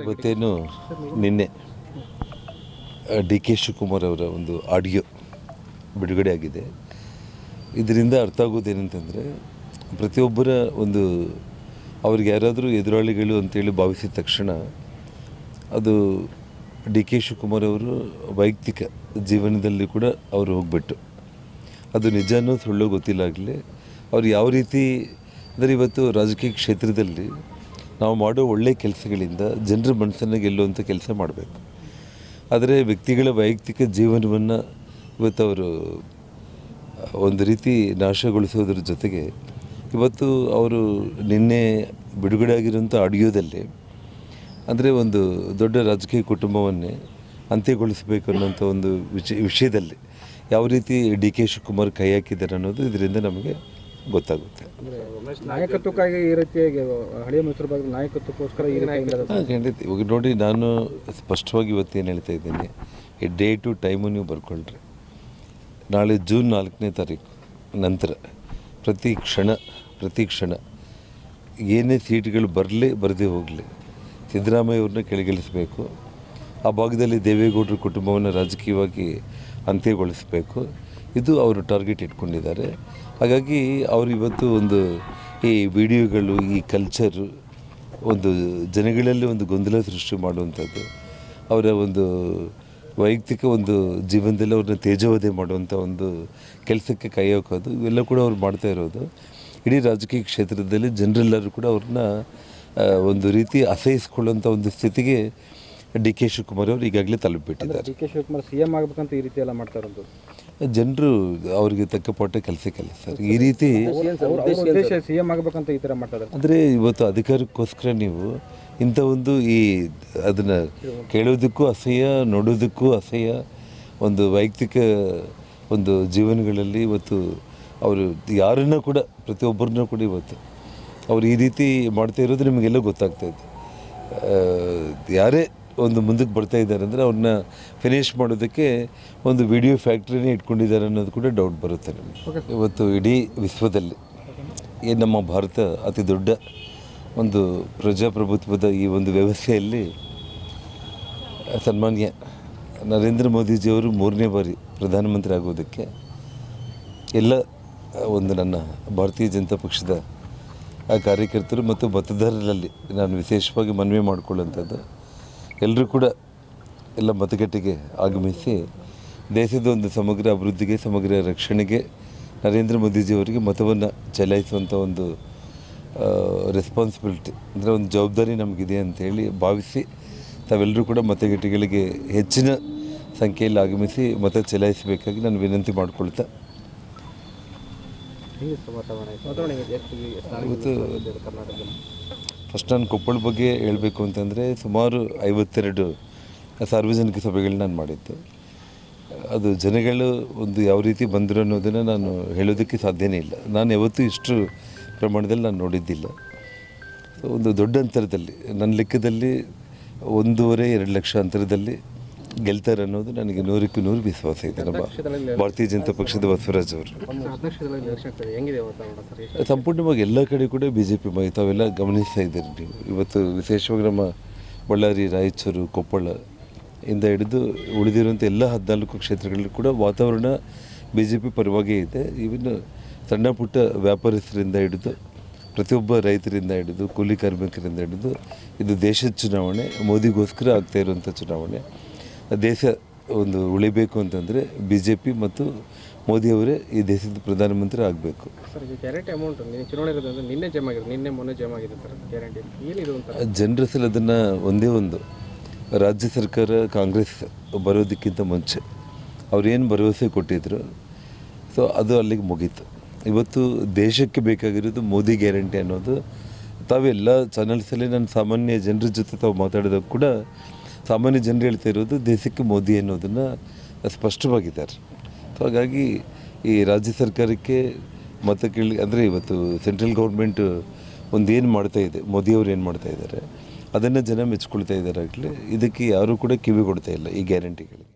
ಇವತ್ತೇನು ನಿನ್ನೆ D K Shivakumar ಅವರ ಒಂದು ಆಡಿಯೋ ಬಿಡುಗಡೆ ಆಗಿದೆ. ಇದರಿಂದ ಅರ್ಥ ಆಗೋದೇನಂತಂದರೆ, ಪ್ರತಿಯೊಬ್ಬರ ಒಂದು ಅವ್ರಿಗೆ ಯಾರಾದರೂ ಎದುರಾಳಿಗಳು ಅಂತೇಳಿ ಭಾವಿಸಿದ ತಕ್ಷಣ ಅದು ಡಿ ಕೆ ಶಿವಕುಮಾರ್ ಅವರು ವೈಯಕ್ತಿಕ ಜೀವನದಲ್ಲಿ ಕೂಡ ಅವರು ಹೋಗ್ಬಿಟ್ಟು ಅದು ನಿಜನೋ ಸುಳ್ಳು ಗೊತ್ತಿಲ್ಲಾಗಲಿ ಅವ್ರು ಯಾವ ರೀತಿ ಅಂದರೆ, ಇವತ್ತು ರಾಜಕೀಯ ಕ್ಷೇತ್ರದಲ್ಲಿ ನಾವು ಮಾಡೋ ಒಳ್ಳೆಯ ಕೆಲಸಗಳಿಂದ ಜನರ ಮನಸ್ಸನ್ನು ಗೆಲ್ಲುವಂಥ ಕೆಲಸ ಮಾಡಬೇಕು. ಆದರೆ ವ್ಯಕ್ತಿಗಳ ವೈಯಕ್ತಿಕ ಜೀವನವನ್ನು ಇವತ್ತು ಅವರು ಒಂದು ರೀತಿ ನಾಶಗೊಳಿಸೋದ್ರ ಜೊತೆಗೆ, ಇವತ್ತು ಅವರು ನಿನ್ನೆ ಬಿಡುಗಡೆ ಆಗಿರೋಂಥ ಆಡಿಯೋದಲ್ಲಿ ಅಂದರೆ ಒಂದು ದೊಡ್ಡ ರಾಜಕೀಯ ಕುಟುಂಬವನ್ನೇ ಅಂತ್ಯಗೊಳಿಸಬೇಕು ಅನ್ನೋಂಥ ಒಂದು ವಿಷಯದಲ್ಲಿ ಯಾವ ರೀತಿ ಡಿ ಕೆ ಶಿವಕುಮಾರ್ ಕೈ ಹಾಕಿದ್ದಾರೆ ಅನ್ನೋದು ಇದರಿಂದ ನಮಗೆ ಗೊತ್ತಾಗುತ್ತೆ. ನಾಯಕತ್ವಕ್ಕಾಗಿ ಈ ರೀತಿಯಾಗಿ ಹಳೆಯ ಮೈಸೂರು ಭಾಗದ ನಾಯಕತ್ವಕ್ಕೋಸ್ಕರ ಖಂಡಿತ. ಇವಾಗ ನೋಡಿ, ನಾನು ಸ್ಪಷ್ಟವಾಗಿ ಇವತ್ತೇನು ಹೇಳ್ತಾ ಇದ್ದೀನಿ, ಈ ಡೇಟು ಟೈಮು ನೀವು ಬರ್ಕೊಳ್ರಿ. ನಾಳೆ ಜೂನ್ 4ನೇ ತಾರೀಕು ನಂತರ ಪ್ರತಿ ಕ್ಷಣ ಏನೇ ಸೀಟ್ಗಳು ಬರದೇ ಹೋಗಲಿ, ಸಿದ್ದರಾಮಯ್ಯ ಅವ್ರನ್ನ ಕೆಳಗಿಳಿಸಬೇಕು. ಆ ಭಾಗದಲ್ಲಿ ದೇವೇಗೌಡರ ಕುಟುಂಬವನ್ನು ರಾಜಕೀಯವಾಗಿ ಅಂತ್ಯಗೊಳಿಸಬೇಕು. ಇದು ಅವರು ಟಾರ್ಗೆಟ್ ಇಟ್ಕೊಂಡಿದ್ದಾರೆ. ಹಾಗಾಗಿ ಅವರು ಇವತ್ತು ಒಂದು ಈ ವಿಡಿಯೋಗಳು, ಈ ಕಲ್ಚರು ಒಂದು ಜನಗಳಲ್ಲಿ ಒಂದು ಗೊಂದಲ ಸೃಷ್ಟಿ ಮಾಡುವಂಥದ್ದು, ಅವರ ಒಂದು ವೈಯಕ್ತಿಕ ಒಂದು ಜೀವನದಲ್ಲಿ ಅವ್ರನ್ನ ತೇಜೋವಧೆ ಮಾಡುವಂಥ ಒಂದು ಕೆಲಸಕ್ಕೆ ಕೈ ಹಾಕೋದು, ಇವೆಲ್ಲ ಕೂಡ ಅವ್ರು ಮಾಡ್ತಾ ಇರೋದು. ಇಡೀ ರಾಜಕೀಯ ಕ್ಷೇತ್ರದಲ್ಲಿ ಜನರೆಲ್ಲರೂ ಕೂಡ ಅವ್ರನ್ನ ಒಂದು ರೀತಿ ಅಸಹಿಸ್ಕೊಳ್ಳುವಂಥ ಒಂದು ಸ್ಥಿತಿಗೆ ಡಿ ಕೆ ಶಿವಕುಮಾರ್ ಅವರು ಈಗಾಗಲೇ ತಲುಪಿಬಿಟ್ಟಿದ್ದಾರೆ. ಡಿ ಕೆ ಶಿವಕುಮಾರ್ CM ಆಗಬೇಕಂತ ಈ ರೀತಿ ಎಲ್ಲ ಮಾಡ್ತಾ ಇರೋದು ಜನರು ಅವ್ರಿಗೆ ತಕ್ಕ ಪಾಠ ಸರ್. ಈ ರೀತಿ CM ಆಗಬೇಕಂತ ಈ ಥರ ಮಾಡ್ತಾರೆ. ಅಂದರೆ ಇವತ್ತು ಅಧಿಕಾರಕ್ಕೋಸ್ಕರ ನೀವು ಇಂಥ ಒಂದು ಅದನ್ನು ಕೇಳೋದಕ್ಕೂ ಅಸಹ್ಯ, ನೋಡೋದಕ್ಕೂ ಅಸಹ್ಯ, ಒಂದು ವೈಯಕ್ತಿಕ ಒಂದು ಜೀವನಗಳಲ್ಲಿ ಇವತ್ತು ಅವರು ಯಾರನ್ನೂ ಕೂಡ, ಪ್ರತಿಯೊಬ್ಬರನ್ನೂ ಕೂಡ ಇವತ್ತು ಅವ್ರು ಈ ರೀತಿ ಮಾಡ್ತಾ ಇರೋದು ನಿಮಗೆಲ್ಲ ಗೊತ್ತಾಗ್ತಾಯಿದೆ. ಯಾರೇ ಒಂದು ಮುಂದಕ್ಕೆ ಬರ್ತಾ ಇದ್ದಾರೆ ಅಂದರೆ ಅವ್ರನ್ನ ಫಿನಿಷ್ ಮಾಡೋದಕ್ಕೆ ಒಂದು ವಿಡಿಯೋ ಫ್ಯಾಕ್ಟ್ರಿನೇ ಇಟ್ಕೊಂಡಿದ್ದಾರೆ ಅನ್ನೋದು ಕೂಡ ಡೌಟ್ ಬರುತ್ತೆ ನಿಮಗೆ. ಇವತ್ತು ಇಡೀ ವಿಶ್ವದಲ್ಲಿ ನಮ್ಮ ಭಾರತ ಅತಿ ದೊಡ್ಡ ಒಂದು ಪ್ರಜಾಪ್ರಭುತ್ವದ ಈ ಒಂದು ವ್ಯವಸ್ಥೆಯಲ್ಲಿ ಸನ್ಮಾನ್ಯ ನರೇಂದ್ರ ಮೋದಿಜಿಯವರು 3ನೇ ಬಾರಿ ಪ್ರಧಾನಮಂತ್ರಿ ಆಗೋದಕ್ಕೆ ಎಲ್ಲ ಒಂದು ನನ್ನ ಭಾರತೀಯ ಜನತಾ ಪಕ್ಷದ ಕಾರ್ಯಕರ್ತರು ಮತ್ತು ಮತದಾರರಲ್ಲಿ ನಾನು ವಿಶೇಷವಾಗಿ ಮನವಿ ಮಾಡಿಕೊಳ್ಳುವಂಥದ್ದು, ಎಲ್ಲರೂ ಕೂಡ ಎಲ್ಲ ಮತಗಟ್ಟೆಗೆ ಆಗಮಿಸಿ ದೇಶದ ಒಂದು ಸಮಗ್ರ ಅಭಿವೃದ್ಧಿಗೆ, ಸಮಗ್ರ ರಕ್ಷಣೆಗೆ ನರೇಂದ್ರ ಮೋದಿಜಿಯವರಿಗೆ ಮತವನ್ನು ಚಲಾಯಿಸುವಂಥ ಒಂದು ರೆಸ್ಪಾನ್ಸಿಬಿಲಿಟಿ, ಅಂದರೆ ಒಂದು ಜವಾಬ್ದಾರಿ ನಮಗಿದೆ ಅಂಥೇಳಿ ಭಾವಿಸಿ ತಾವೆಲ್ಲರೂ ಕೂಡ ಮತಗಟ್ಟೆಗಳಿಗೆ ಹೆಚ್ಚಿನ ಸಂಖ್ಯೆಯಲ್ಲಿ ಆಗಮಿಸಿ ಮತ ಚಲಾಯಿಸಬೇಕಾಗಿ ನಾನು ವಿನಂತಿ ಮಾಡಿಕೊಳ್ತಾ, ಇವತ್ತು ಫಸ್ಟ್ ನಾನು ಕೊಪ್ಪಳ ಬಗ್ಗೆ ಹೇಳಬೇಕು ಅಂತಂದರೆ ಸುಮಾರು 52 ಸಾರ್ವಜನಿಕ ಸಭೆಗಳನ್ನ ನಾನು ಮಾಡಿದ್ದು. ಅದು ಜನಗಳು ಒಂದು ಯಾವ ರೀತಿ ಬಂದರು ಅನ್ನೋದನ್ನು ನಾನು ಹೇಳೋದಕ್ಕೆ ಸಾಧ್ಯನೇ ಇಲ್ಲ. ನಾನು ಯಾವತ್ತೂ ಇಷ್ಟು ಪ್ರಮಾಣದಲ್ಲಿ ನಾನು ನೋಡಿದ್ದಿಲ್ಲ. ಸೊ ಒಂದು ದೊಡ್ಡ ಅಂತರದಲ್ಲಿ, ನನ್ನ ಲೆಕ್ಕದಲ್ಲಿ 1.5-2 ಲಕ್ಷ ಅಂತರದಲ್ಲಿ ಗೆಲ್ತಾರೆ ಅನ್ನೋದು ನನಗೆ 100ಕ್ಕೆ 100 ವಿಶ್ವಾಸ ಇದೆ. ನಮ್ಮ ಭಾರತೀಯ ಜನತಾ ಪಕ್ಷದ ಬಸವರಾಜ್ ಅವರು ಸಂಪೂರ್ಣವಾಗಿ ಎಲ್ಲ ಕಡೆ ಕೂಡ BJP ತಾವೆಲ್ಲ ಗಮನಿಸ್ತಾ ಇದ್ದೀರಿ ನೀವು. ಇವತ್ತು ವಿಶೇಷವಾಗಿ ನಮ್ಮ ಬಳ್ಳಾರಿ, ರಾಯಚೂರು, ಕೊಪ್ಪಳ ಇಂದ ಹಿಡಿದು ಉಳಿದಿರುವಂಥ ಎಲ್ಲ 14 ಕ್ಷೇತ್ರಗಳಲ್ಲಿ ಕೂಡ ವಾತಾವರಣ BJP ಪರವಾಗೇ ಇದೆ. ಇವನ್ನು ಸಣ್ಣ ಪುಟ್ಟ ವ್ಯಾಪಾರಸ್ಥರಿಂದ ಹಿಡಿದು ಪ್ರತಿಯೊಬ್ಬ ರೈತರಿಂದ ಹಿಡಿದು ಕೂಲಿ ಕಾರ್ಮಿಕರಿಂದ ಹಿಡಿದು ಇದು ದೇಶದ ಚುನಾವಣೆ, ಮೋದಿಗೋಸ್ಕರ ಆಗ್ತಾ ಇರುವಂಥ ಚುನಾವಣೆ. ದೇಶ ಒಂದು ಉಳಿಬೇಕು ಅಂತಂದರೆ BJP ಮತ್ತು ಮೋದಿಯವರೇ ಈ ದೇಶದ ಪ್ರಧಾನಮಂತ್ರಿ ಆಗಬೇಕು. ಜನರ ಸಲ ಅದನ್ನು ಒಂದೇ ಒಂದು ರಾಜ್ಯ ಸರ್ಕಾರ ಕಾಂಗ್ರೆಸ್ ಬರೋದಕ್ಕಿಂತ ಮುಂಚೆ ಅವ್ರೇನು ಭರವಸೆ ಕೊಟ್ಟಿದ್ರು, ಸೊ ಅದು ಅಲ್ಲಿಗೆ ಮುಗೀತು. ಇವತ್ತು ದೇಶಕ್ಕೆ ಬೇಕಾಗಿರೋದು ಮೋದಿ ಗ್ಯಾರಂಟಿ ಅನ್ನೋದು ತಾವೆಲ್ಲ ಚಾನಲ್ಸಲ್ಲಿ ನಾನು ಸಾಮಾನ್ಯ ಜನರ ಜೊತೆ ತಾವು ಮಾತಾಡಿದಾಗ ಕೂಡ ಸಾಮಾನ್ಯ ಜನರು ಹೇಳ್ತಾ ಇರೋದು ದೇಶಕ್ಕೆ ಮೋದಿ ಅನ್ನೋದನ್ನು ಸ್ಪಷ್ಟವಾಗಿದ್ದಾರೆ. ಸೊ ಹಾಗಾಗಿ ಈ ರಾಜ್ಯ ಸರ್ಕಾರಕ್ಕೆ ಮತ ಕೇಳಿ ಅಂದರೆ ಇವತ್ತು ಸೆಂಟ್ರಲ್ ಗೌರ್ಮೆಂಟ್ ಒಂದೇನು ಮಾಡ್ತಾ ಇದೆ, ಮೋದಿಯವರು ಏನು ಮಾಡ್ತಾ ಇದ್ದಾರೆ ಅದನ್ನು ಜನ ಮೆಚ್ಕೊಳ್ತಾ ಇದ್ದಾರೆ. ಆಗಲಿ ಇದಕ್ಕೆ ಯಾರೂ ಕೂಡ ಕಿವಿ ಕೊಡ್ತಾ ಇಲ್ಲ ಈ ಗ್ಯಾರಂಟಿಗಳಿಗೆ.